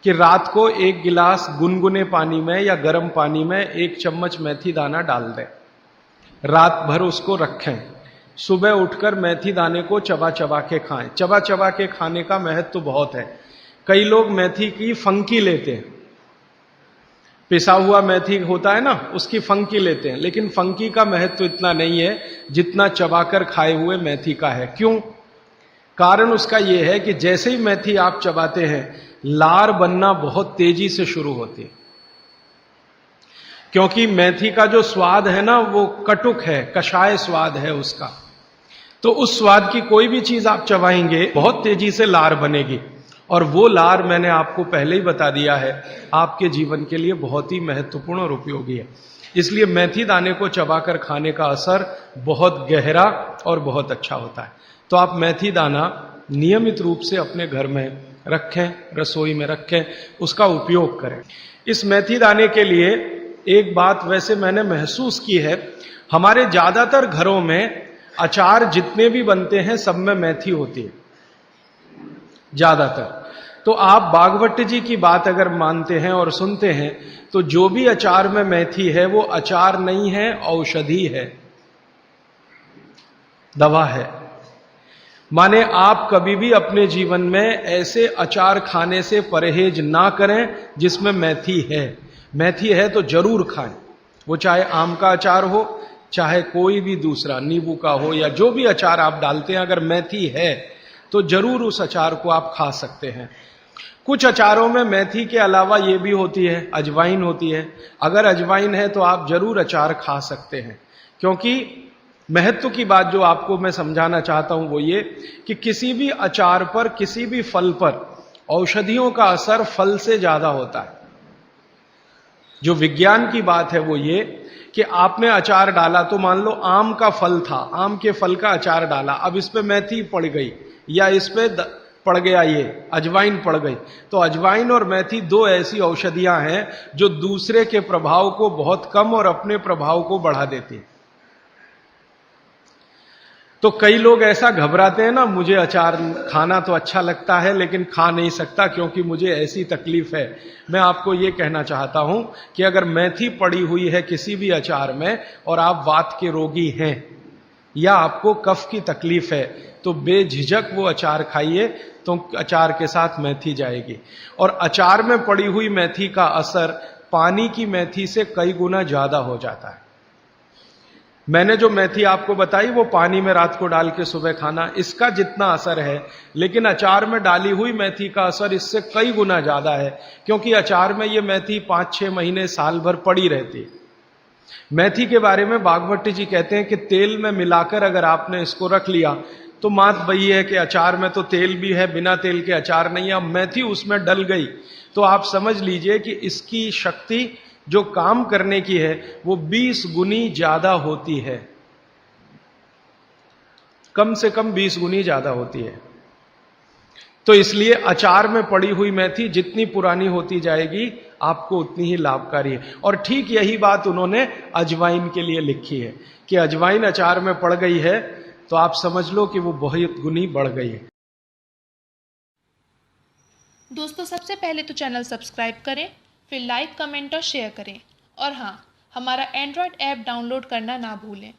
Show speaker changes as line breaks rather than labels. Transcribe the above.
कि रात को 1 गिलास गुनगुने पानी में या गर्म पानी में 1 चम्मच मेथी दाना डाल दें, रात भर उसको रखें, सुबह उठकर मेथी दाने को चबा चबा के खाएं। चबा चबा के खाने का महत्व तो बहुत है। कई लोग मेथी की फंकी लेते हैं, पिसा हुआ मेथी होता है ना, उसकी फंकी लेते हैं, लेकिन फंकी का महत्व इतना नहीं है जितना चबाकर खाए हुए मेथी का है। क्यों? कारण उसका यह है कि जैसे ही मेथी आप चबाते हैं, लार बनना बहुत तेजी से शुरू होती है, क्योंकि मेथी का जो स्वाद है ना वो कटुक है, कषाय स्वाद है उसका। तो उस स्वाद की कोई भी चीज आप चबाएंगे बहुत तेजी से लार बनेगी, और वो लार मैंने आपको पहले ही बता दिया है आपके जीवन के लिए बहुत ही महत्वपूर्ण और उपयोगी है। इसलिए मेथी दाने को चबाकर खाने का असर बहुत गहरा और बहुत अच्छा होता है। तो आप मेथी दाना नियमित रूप से अपने घर में रखें, रसोई में रखें, उसका उपयोग करें। इस मेथी दाने के लिए एक बात वैसे मैंने महसूस की है, हमारे ज्यादातर घरों में अचार जितने भी बनते हैं सब में मेथी होती है, ज्यादातर। तो आप बागवट जी की बात अगर मानते हैं और सुनते हैं तो जो भी अचार में मेथी है वो अचार नहीं है, औषधि है, दवा है। माने आप कभी भी अपने जीवन में ऐसे अचार खाने से परहेज ना करें जिसमें मेथी है। मेथी है तो जरूर खाएं, वो चाहे आम का अचार हो, चाहे कोई भी दूसरा नींबू का हो, या जो भी अचार आप डालते हैं, अगर मेथी है तो जरूर उस अचार को आप खा सकते हैं। कुछ अचारों में मेथी के अलावा ये भी होती है, अजवाइन होती है। अगर अजवाइन है तो आप जरूर अचार खा सकते हैं, क्योंकि महत्व की बात जो आपको मैं समझाना चाहता हूं वो ये कि किसी भी अचार पर, किसी भी फल पर औषधियों का असर फल से ज्यादा होता है। जो विज्ञान की बात है वो ये कि आपने अचार डाला, तो मान लो आम का फल था, आम के फल का अचार डाला, अब इस पे मेथी पड़ गई या इस पे पड़ गया ये अजवाइन पड़ गई, तो अजवाइन और मेथी दो ऐसी औषधियां हैं जो दूसरे के प्रभाव को बहुत कम और अपने प्रभाव को बढ़ा देती हैं। तो कई लोग ऐसा घबराते हैं ना, मुझे अचार खाना तो अच्छा लगता है लेकिन खा नहीं सकता क्योंकि मुझे ऐसी तकलीफ है। मैं आपको ये कहना चाहता हूं कि अगर मेथी पड़ी हुई है किसी भी अचार में और आप वात के रोगी हैं या आपको कफ की तकलीफ है, तो बेझिझक वो अचार खाइए, तो अचार के साथ मेथी जाएगी। और अचार में पड़ी हुई मेथी का असर पानी की मेथी से कई गुना ज्यादा हो जाता है। मैंने जो मेथी आपको बताई वो पानी में रात को डाल के सुबह खाना, इसका जितना असर है, लेकिन अचार में डाली हुई मेथी का असर इससे कई गुना ज्यादा है, क्योंकि अचार में ये मेथी 5-6 महीने साल भर पड़ी रहती है। मेथी के बारे में बागवट जी कहते हैं कि तेल में मिलाकर अगर आपने इसको रख लिया तो बात वही है कि अचार में तो तेल भी है, बिना तेल के अचार नहीं है। अब मेथी उसमें डल गई तो आप समझ लीजिए कि इसकी शक्ति जो काम करने की है वो 20 गुनी ज्यादा होती है, कम से कम 20 गुनी ज्यादा होती है। तो इसलिए अचार में पड़ी हुई मेथी जितनी पुरानी होती जाएगी आपको उतनी ही लाभकारी है। और ठीक यही बात उन्होंने अजवाइन के लिए लिखी है कि अजवाइन अचार में पड़ गई है तो आप समझ लो कि वो बहुत गुनी बढ़ गई है।
दोस्तों, सबसे पहले तो चैनल सब्सक्राइब करें, फिर लाइक, कमेंट और शेयर करें, और हाँ, हमारा एंड्रॉयड ऐप डाउनलोड करना ना भूलें।